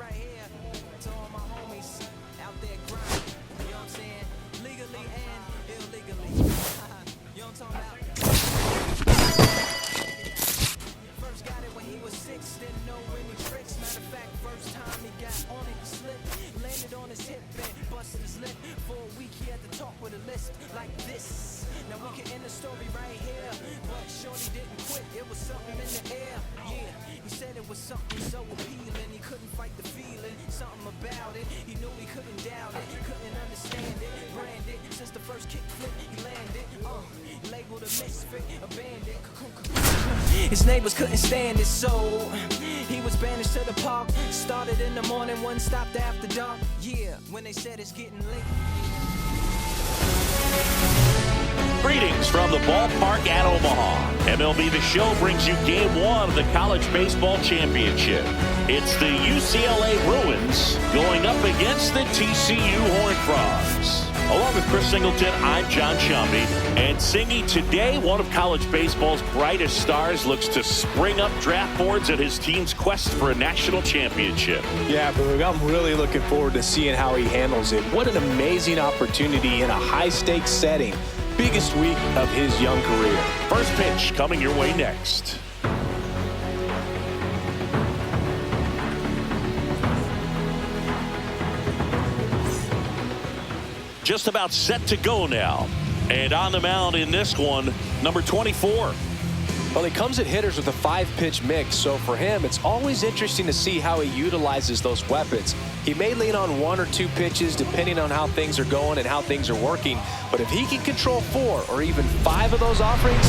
right here to all my homies out there grinding. You know what I'm saying? Legally and illegally. You know what I'm talking about? First got it when he was 6, didn't know any tricks. Matter of fact, first time he got on it, he slipped, landed on his hip and busted his lip. For a week he had to talk with a lisp like this. Now we can end the story right here, but shorty didn't quit. It was something in the air. Yeah, he said it was something so appealing. He couldn't fight the feeling, something about it. He knew he couldn't doubt it, couldn't understand it. Branded since the first kick flip, he landed. Labeled a misfit, a bandit. His neighbors couldn't stand it, so he was banished to the park. Started in the morning, one stopped after dark. Yeah, when they said it's getting late. Greetings from the ballpark at Omaha. MLB The Show brings you Game 1 of the College Baseball Championship. It's the UCLA Bruins going up against the TCU Horned Frogs. Along with Chris Singleton, I'm John Sciambi. And Singy, today one of college baseball's brightest stars looks to spring up draft boards at his team's quest for a national championship. Yeah, Boog, I'm really looking forward to seeing how he handles it. What an amazing opportunity in a high-stakes setting. Biggest week of his young career. First pitch coming your way next. Just about set to go now. And on the mound in this one, number 24. Well, he comes at hitters with a 5-pitch mix, so for him, it's always interesting to see how he utilizes those weapons. He may lean on 1 or 2 pitches depending on how things are going and how things are working, but if he can control 4 or even 5 of those offerings,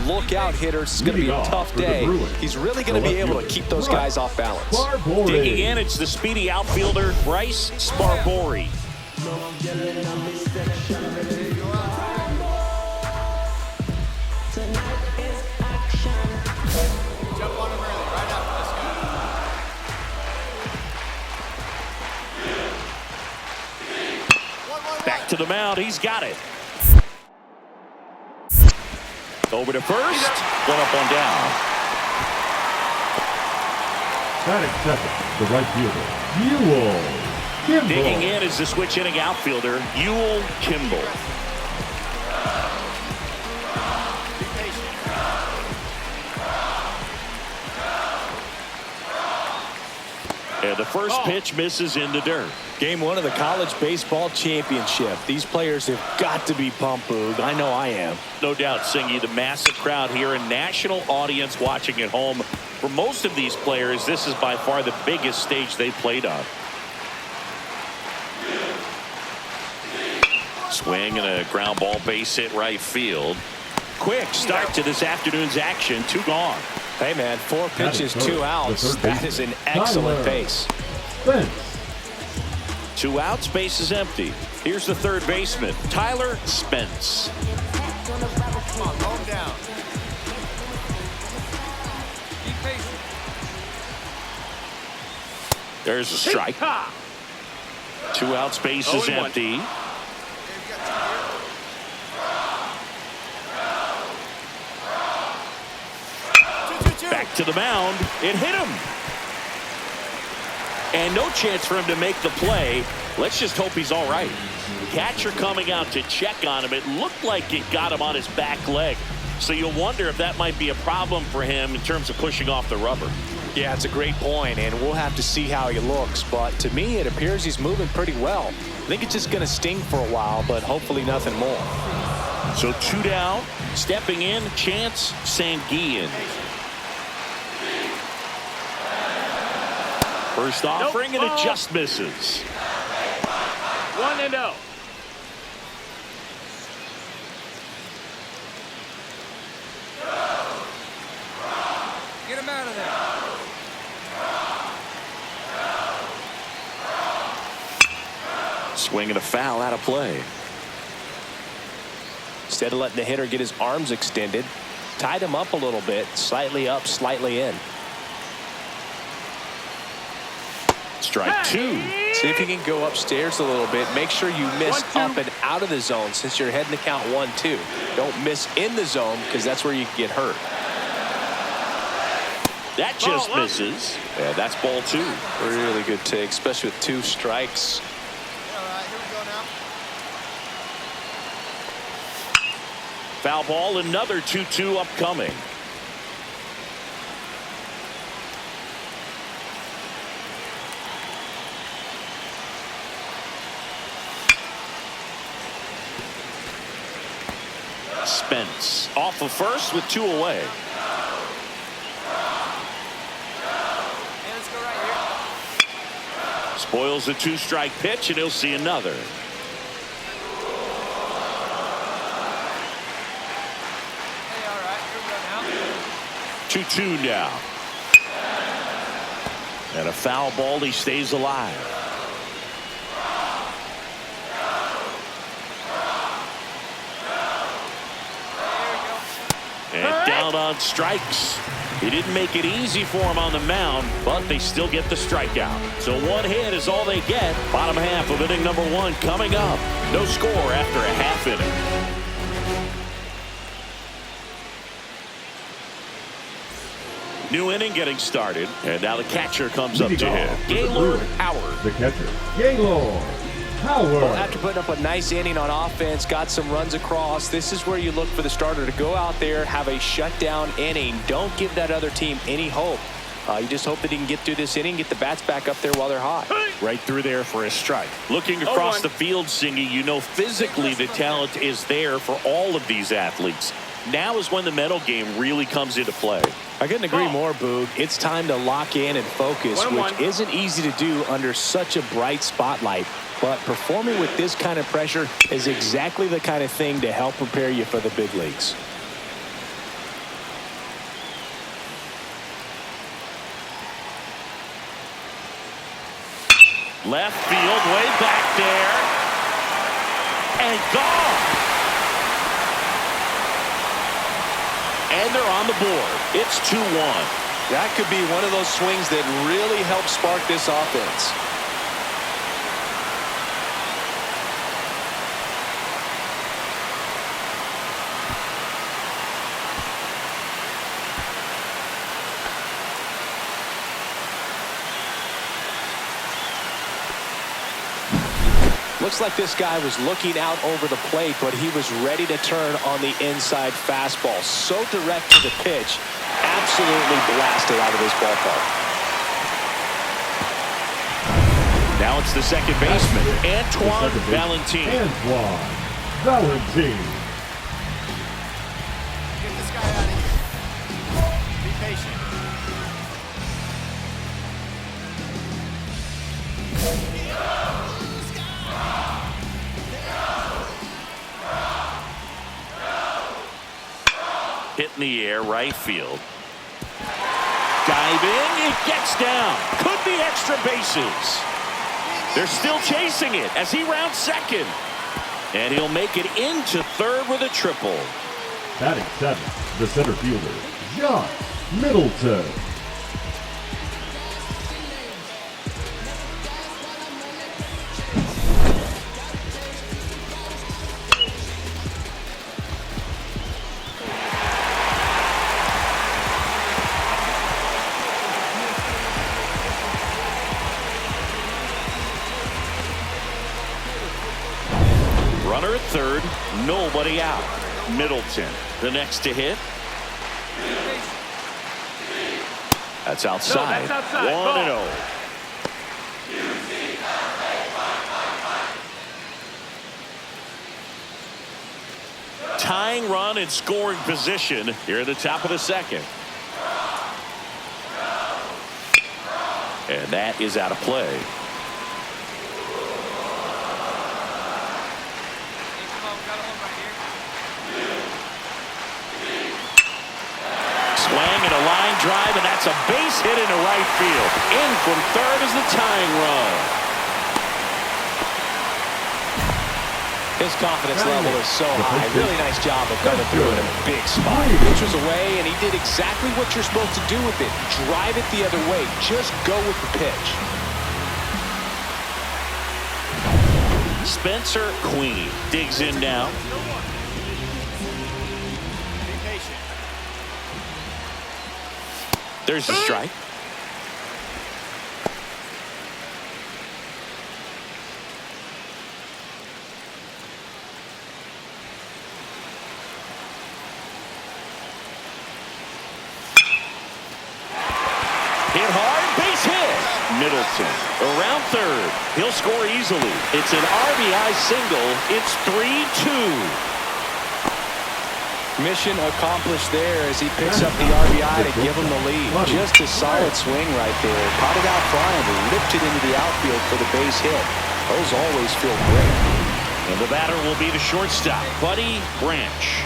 look out, hitters. It's going to be a tough day. He's really going to be able to keep those guys off balance. Digging in, it's the speedy outfielder, Bryce Sparbory. Back to the mound, he's got it. Over to first, one up, one down. Batting second, the right fielder, Ewell Kimball. Digging in is the switch hitting outfielder, Ewell Kimball. And the first pitch misses in the dirt. Game 1 of the College Baseball Championship. These players have got to be pumped, Boog. I know I am. No doubt, Singy, the massive crowd here, a national audience watching at home. For most of these players, this is by far the biggest stage they played on. Swing and a ground ball base hit right field. Quick start to this afternoon's action. 2 gone. Hey, man, 4 pitches, 2 outs. That is an excellent pace. 2 outs, base is empty. Here's the third baseman, Tyler Spence. Come on, calm down. Be patient. There's a strike. 2 outs, base is empty. Back to the mound. It hit him. And no chance for him to make the play. Let's just hope he's all right. Catcher coming out to check on him. It looked like it got him on his back leg. So you'll wonder if that might be a problem for him in terms of pushing off the rubber. Yeah, it's a great point, and we'll have to see how he looks. But to me, it appears he's moving pretty well. I think it's just going to sting for a while, but hopefully nothing more. So 2 down. Stepping in, Chance Sanguillen. First offering, and it just misses. 1-0. Get him out of there. Swing and a foul out of play. Instead of letting the hitter get his arms extended, tied him up a little bit, slightly up, slightly in. Strike 2. See if you can go upstairs a little bit. Make sure you miss up and out of the zone since you're heading to count 1-2. Don't miss in the zone because that's where you get hurt. That just misses. And that's ball 2. Really good take, especially with 2 strikes. All right, here we go now. Foul ball, another 2-2 upcoming. Spence off of first with 2 away. Hey, let's go right here. Spoils the 2-strike pitch, and he'll see another. Hey, all right, here we go now. 2-2 now. And a foul ball, he stays alive. And down on strikes. He didn't make it easy for him on the mound, but they still get the strikeout. So 1 hit is all they get. Bottom half of inning number 1 coming up. No score after a half inning. New inning getting started, and now the catcher comes up to hit. Gaylord Howard. The catcher, Gaylord Howard. Well, after putting up a nice inning on offense, got some runs across, this is where you look for the starter to go out there, have a shutdown inning. Don't give that other team any hope. You just hope that he can get through this inning, get the bats back up there while they're hot. Right through there for a strike. Looking across the field, Singy, you know physically the talent is there for all of these athletes. Now is when the mental game really comes into play. I couldn't agree more, Boog. It's time to lock in and focus, which isn't easy to do under such a bright spotlight. But performing with this kind of pressure is exactly the kind of thing to help prepare you for the big leagues. Left field, way back there. And gone. And they're on the board. It's 2-1. That could be one of those swings that really helps spark this offense. Looks like this guy was looking out over the plate, but he was ready to turn on the inside fastball. So direct to the pitch, absolutely blasted out of this ballpark. Now it's the second baseman, Antoine Valentin. Antoine Valentin. Get this guy out of here. Be patient. Hit in the air, right field. Diving, it gets down. Could be extra bases. They're still chasing it as he rounds second. And he'll make it into third with a triple. Batting 7th, the center fielder, John Middleton. Runner at third, nobody out. Middleton, the next to hit. That's outside. 1-0. Tying run in scoring position here at the top of the second. And that is out of play. Swing and a line drive, and that's a base hit into right field. In from third is the tying run. His confidence level is so high. Really nice job of coming through in a big spot. Pitch was away, and he did exactly what you're supposed to do with it. Drive it the other way. Just go with the pitch. Spencer Queen digs in now. There's the strike. Hit hard, base hit. Middleton around third. He'll score easily. It's an RBI single. It's 3-2. Mission accomplished there as he picks up the RBI to give him the lead. Just a solid swing right there. Caught it out flying, ripped it into the outfield for the base hit. Those always feel great. And the batter will be the shortstop, Buddy Branch.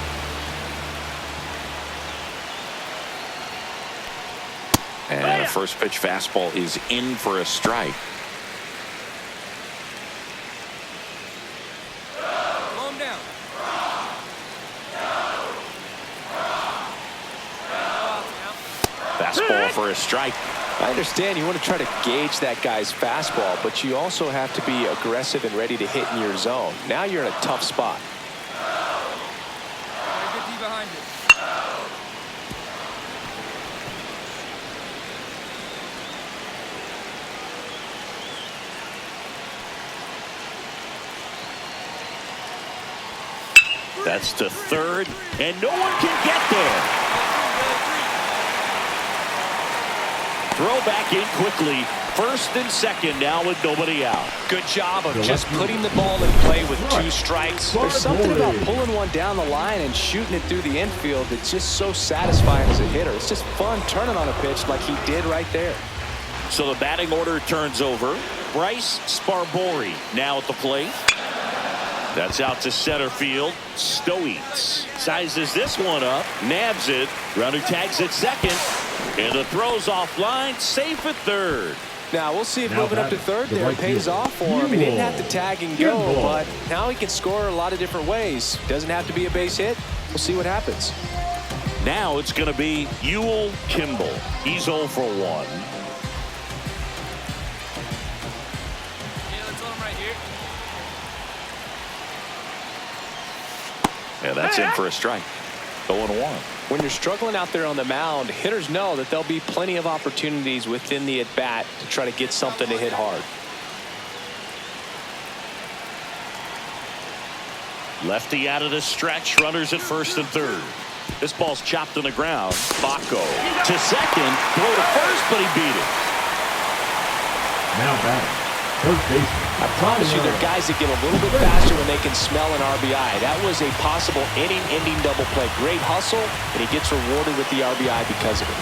And a first pitch fastball is in for a strike. Slow him down. Fastball for a strike. I understand you want to try to gauge that guy's fastball, but you also have to be aggressive and ready to hit in your zone. Now you're in a tough spot. Good D behind it. That's to third, and no one can get there. Throw back in quickly. First and second now with nobody out. Good job of just putting the ball in play with 2 strikes. There's something about pulling one down the line and shooting it through the infield that's just so satisfying as a hitter. It's just fun turning on a pitch like he did right there. So the batting order turns over. Bryce Sparbory now at the plate. That's out to center field. Stoites sizes this one up, nabs it. Runner tags at second, and the throw's offline, safe at third. Now we'll see if moving up to third there pays off for him. He didn't have to tag and go, but now he can score a lot of different ways. Doesn't have to be a base hit. We'll see what happens. Now it's going to be Ewell Kimball. He's 0 for 1. Yeah, let's let him right here. Yeah, that's in for a strike. 0-1. When you're struggling out there on the mound, hitters know that there'll be plenty of opportunities within the at-bat to try to get something to hit hard. Lefty out of the stretch. Runners at first and third. This ball's chopped on the ground. Baco to second. Throw to first, but he beat it. Now batting, first baseman. I promise you, there are guys that get a little bit faster when they can smell an RBI. That was a possible inning-ending double play. Great hustle, and he gets rewarded with the RBI because of it.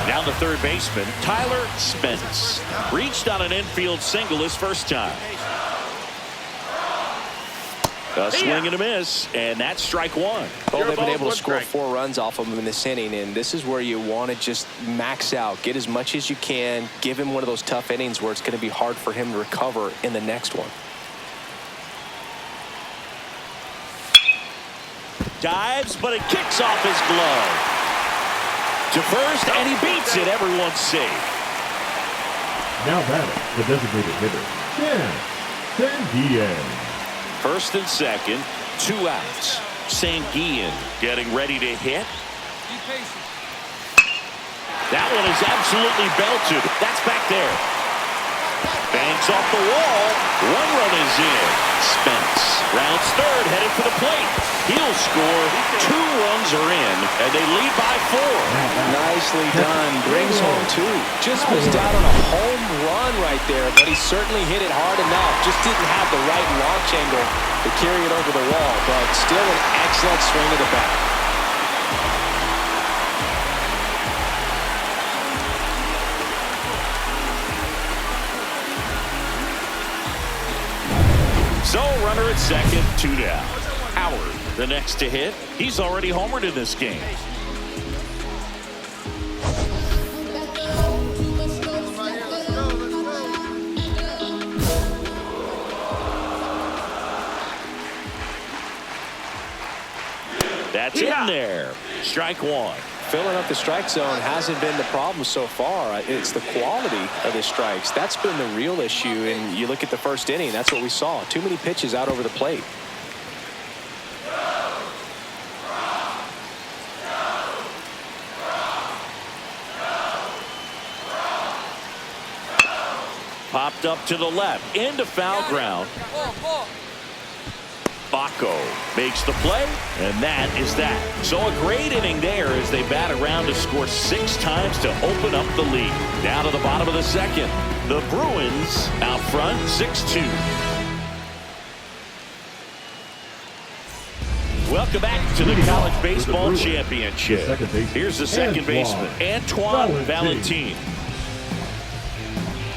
Down the third baseman, Tyler Spence. Reached on an infield single his first time. A swing and a miss, and that's strike 1. Well, they've been able to score 4 runs off of him in this inning, and this is where you want to just max out. Get as much as you can. Give him one of those tough innings where it's going to be hard for him to recover in the next one. Dives, but it kicks off his glove. To first, and he beats it. Everyone's safe. Now batting, the designated hitter, Sanguillen. First and second, 2 outs. Sanguillen getting ready to hit. Be patient. That one is absolutely belted. That's back there. Bangs off the wall. 1 run is in. Spence rounds third, headed for the plate. He'll score. 2 runs are in, and they lead by 4. Nicely done. Brings home 2. Just missed out on a home run right there, but he certainly hit it hard enough. Just didn't have the right launch angle to carry it over the wall, but still an excellent swing of the bat. So, runner at second, 2 down. Howard, the next to hit. He's already homered in this game. That's in there. Strike 1. filling up the strike zone hasn't been the problem so far. It's the quality of the strikes. That's been the real issue. And you look at the first inning, that's what we saw. Too many pitches out over the plate. Popped up to the left, into foul ground. Baco makes the play, and that is that. So a great inning there as they bat around to score 6 times to open up the lead. Down to the bottom of the second. The Bruins out front 6-2. Welcome back to the College Baseball Championship. Here's the second baseman, Antoine Valentin.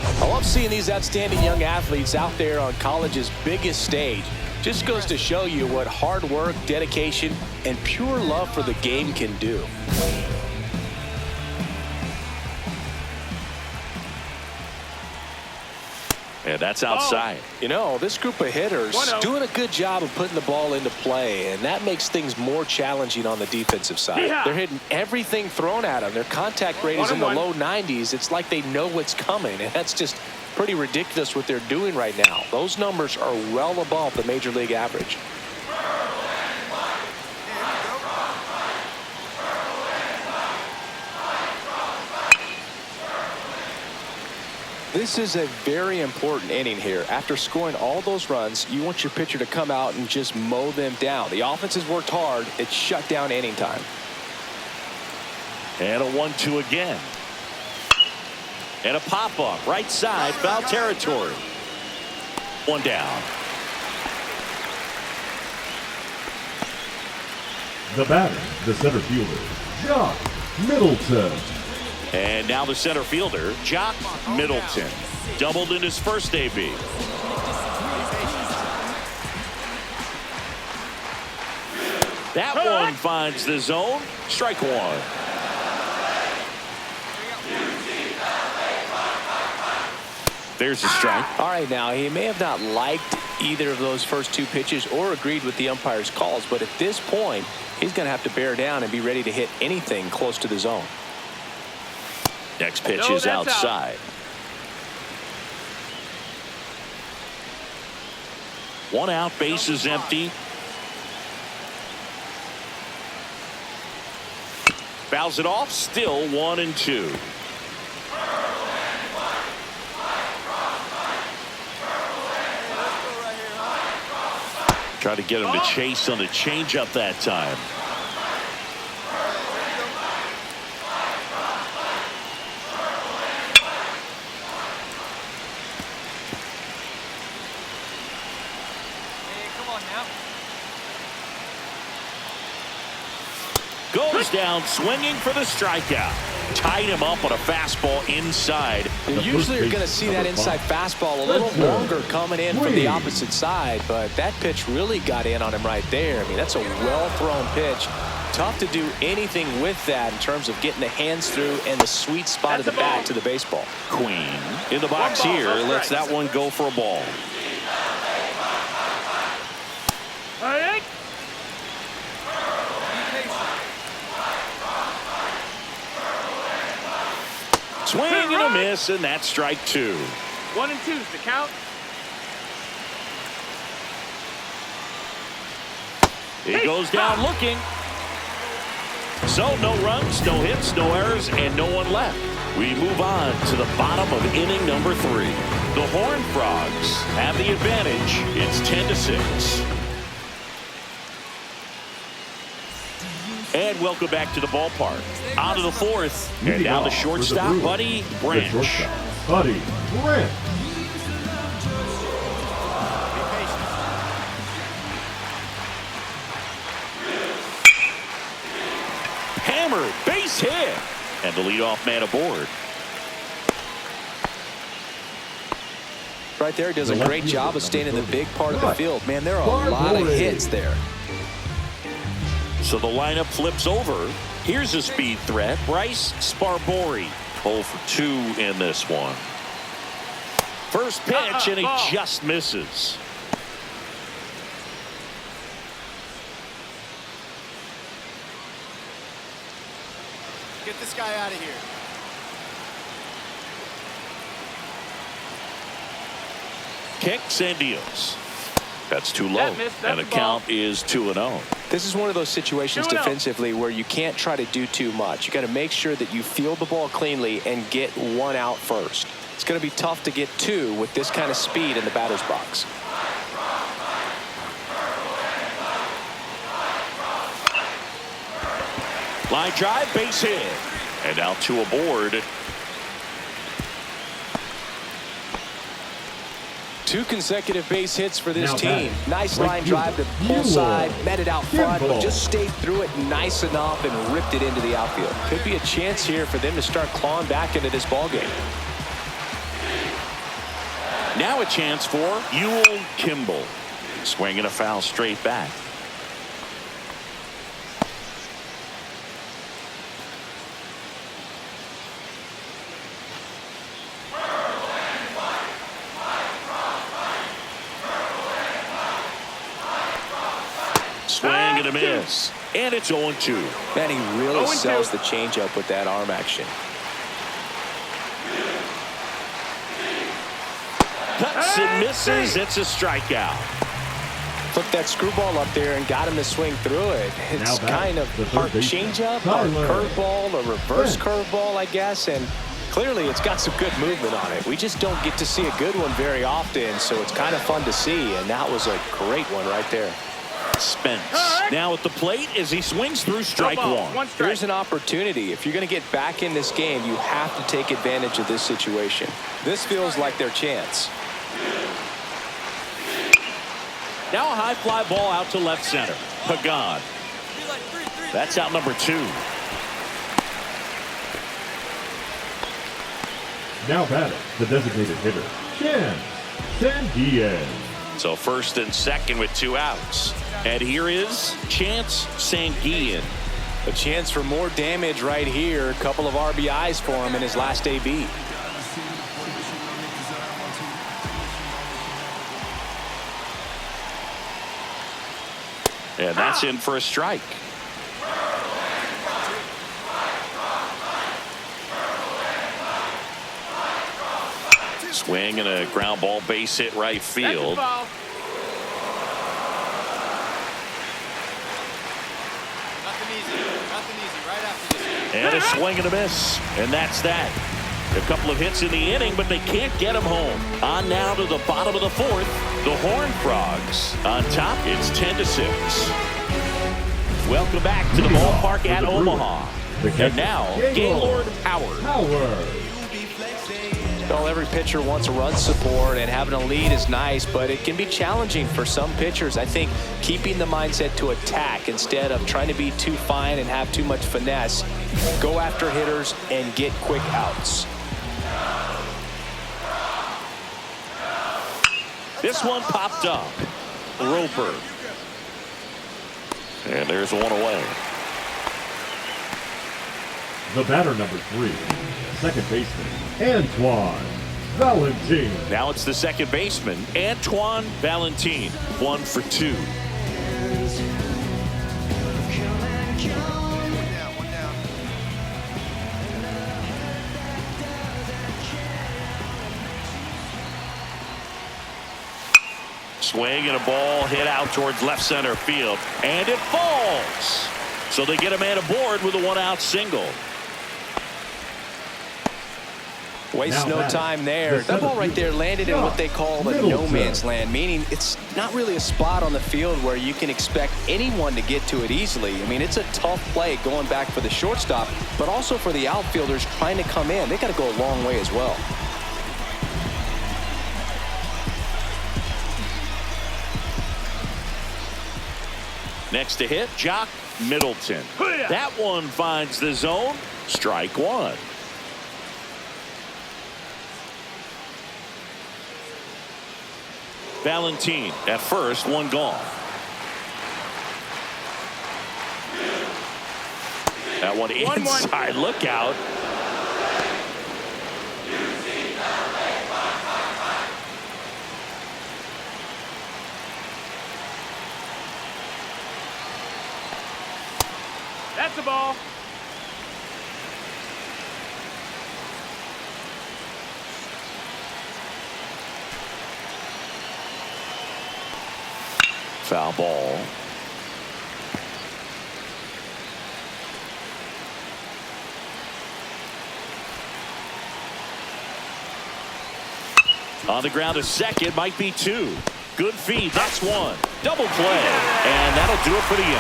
I love seeing these outstanding young athletes out there on college's biggest stage. Just goes to show you what hard work, dedication, and pure love for the game can do. And that's outside. You know, this group of hitters doing a good job of putting the ball into play, and that makes things more challenging on the defensive side. They're hitting everything thrown at them. Their contact rate is in the low 90s. It's like they know what's coming, and that's just pretty ridiculous what they're doing right now. Those numbers are well above the major league average. This is a very important inning here. After scoring all those runs, you want your pitcher to come out and just mow them down. The offense has worked hard. It's shut down inning time. And a 1-2 again. And a pop-up, right side, foul territory. One down. The batter, the center fielder, Jock Middleton. And now the center fielder, Jock Middleton. Doubled in his first AB. That one finds the zone. Strike one. There's a strike. All right, now, he may have not liked either of those first 2 pitches or agreed with the umpire's calls, but at this point, he's going to have to bear down and be ready to hit anything close to the zone. Next pitch is outside. One out, base is empty. Fouls it off, still 1-2. Try to get him to chase on the changeup that time. Goes down swinging for the strikeout. Tied him up on a fastball inside. Usually you're going to see that inside fastball a little longer coming in from the opposite side, but that pitch really got in on him right there. I mean, that's a well-thrown pitch. Tough to do anything with that in terms of getting the hands through and the sweet spot of the bat to the baseball. Queen in the box here lets that one go for a ball. Swing and a miss, and that's strike 2. 1 and 2's the count. He goes down looking. So no runs, no hits, no errors, and no one left. We move on to the bottom of inning number 3. The Horned Frogs have the advantage. It's 10-6. And welcome back to the ballpark. On to the 4th. And now the shortstop, Buddy Branch. Buddy Branch. Hammered, base hit. And the leadoff man aboard. Right there, he does a great job of staying in the big part of the field. Man, there are a lot of hits there. So the lineup flips over. Here's a speed threat, Bryce Sparbori. 0 for 2 in this one. First pitch, and he just misses. Get this guy out of here. Kicks and deals. That's too low. And the count is 2-0. This is one of those situations 2-0. defensively where you can't try to do too much. You got to make sure that you field the ball cleanly and get one out first. It's going to be tough to get two with this kind of speed in the batter's box. Line drive, base hit. And now two aboard. Two consecutive base hits for this Now team. batting, Nice right line fielder, drive to pull Newell. side, met it out front, but Kimball. just stayed through it nice enough and ripped it into the outfield. Could be a chance here for them to start clawing back into this ball game. Now a chance for Ewell Kimball. Swinging a foul straight back. Swing and a miss. And it's 0-2. Man, he really sells the changeup with that arm action. Cuts and misses. It's a strikeout. Put that screwball up there and got him to swing through it. It's Now kind of the third part baseman, changeup, part Tyler. curveball, a reverse Yeah. curveball, I guess. And clearly it's got some good movement on it. We just don't get to see a good one very often, so it's kind of fun to see. And that was a great one right there. Spence now at the plate as he swings through strike one. Here's an opportunity. If you're going to get back in this game, you have to take advantage of this situation. This feels like their chance. Now a high fly ball out to left center. Pagan. That's out number 2. Now batting, the designated hitter, Chance Sandiaz. So first and second with 2 outs. And here is Chance Sanguillen. A chance for more damage right here. A couple of RBIs for him in his last AB. And that's in for a strike. Swing and a ground ball base hit right field. And a swing and a miss. And that's that. A couple of hits in the inning, but they can't get him home. On now to the bottom of the 4th. The Horned Frogs on top. It's 10-6. Welcome back to the ballpark at Omaha. And now, Gaylord Howard. Well, every pitcher wants a run support, and having a lead is nice, but it can be challenging for some pitchers. I think keeping the mindset to attack instead of trying to be too fine and have too much finesse, go after hitters and get quick outs. This one popped up. Roper. And there's one away. The batter number 3, second baseman, Antoine Valentin. Now it's the second baseman, Antoine Valentin. 1 for 2. Swing and a ball hit out towards left center field. And it falls. So they get a man aboard with a 1-out single. Wastes no time there. That ball right there landed in what they call the no man's land, meaning it's not really a spot on the field where you can expect anyone to get to it easily. I mean, it's a tough play going back for the shortstop, but also for the outfielders trying to come in. They got to go a long way as well. Next to hit, Jock Middleton. That one finds the zone. Strike 1. Valentin at first, 1 gone. That one inside. Look out. That's a ball. foul ball. On the ground to second, might be two. Good feed, that's one. Double play, and that'll do it for the inning.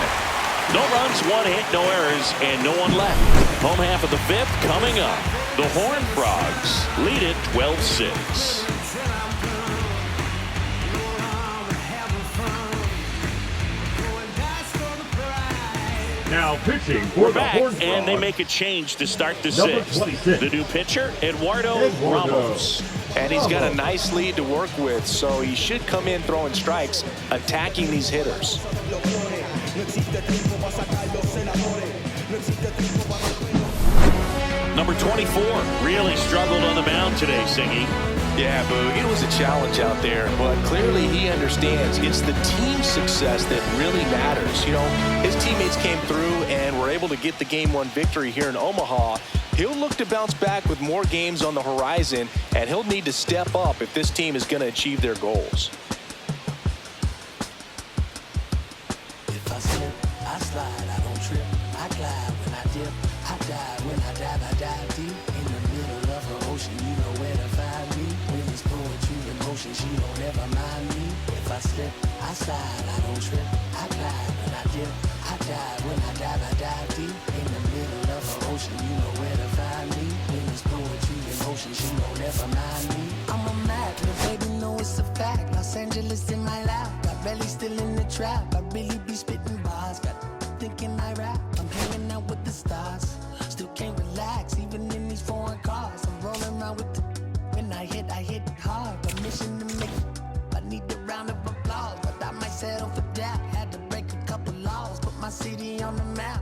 No runs, one hit, no errors, and no one left. Home half of the fifth coming up. The Horned Frogs lead it 12-6. Now pitching for We're the back, Horned and they Frogs, make a change to start the Number sixth. 26. The new pitcher, Eduardo Ramos. And he's got a nice lead to work with, so he should come in throwing strikes, attacking these hitters. Number 24 really struggled on the mound today, Singy. Yeah, Boog, it was a challenge out there, but clearly he understands it's the team success that really matters. You know, his teammates came through and were able to get the Game 1 victory here in Omaha. He'll look to bounce back with more games on the horizon, and he'll need to step up if this team is going to achieve their goals. If I slip, I slide, I don't trip, I glide when I dip, I dive when I dive deep in the middle of an ocean. You know where to find me. When it's poetry in motion, she don't ever mind me. If I slip, I slide, I don't trip, I glide when I dip, I dive when I dive deep in the middle of an ocean. You know where to find me. When it's poetry in motion, she don't ever mind me. I'm a Mac, the baby know it's a fact. Los Angeles in my lap, got belly still in the trap. I really be spitting bars, got thinking I rap. I'm hanging out with the stars, still can't relax even in these foreign cars. I'm rolling around with the when I hit hard. A mission to make, I need a round of applause, but I might settle for that. Had to break a couple laws, put my city on the map.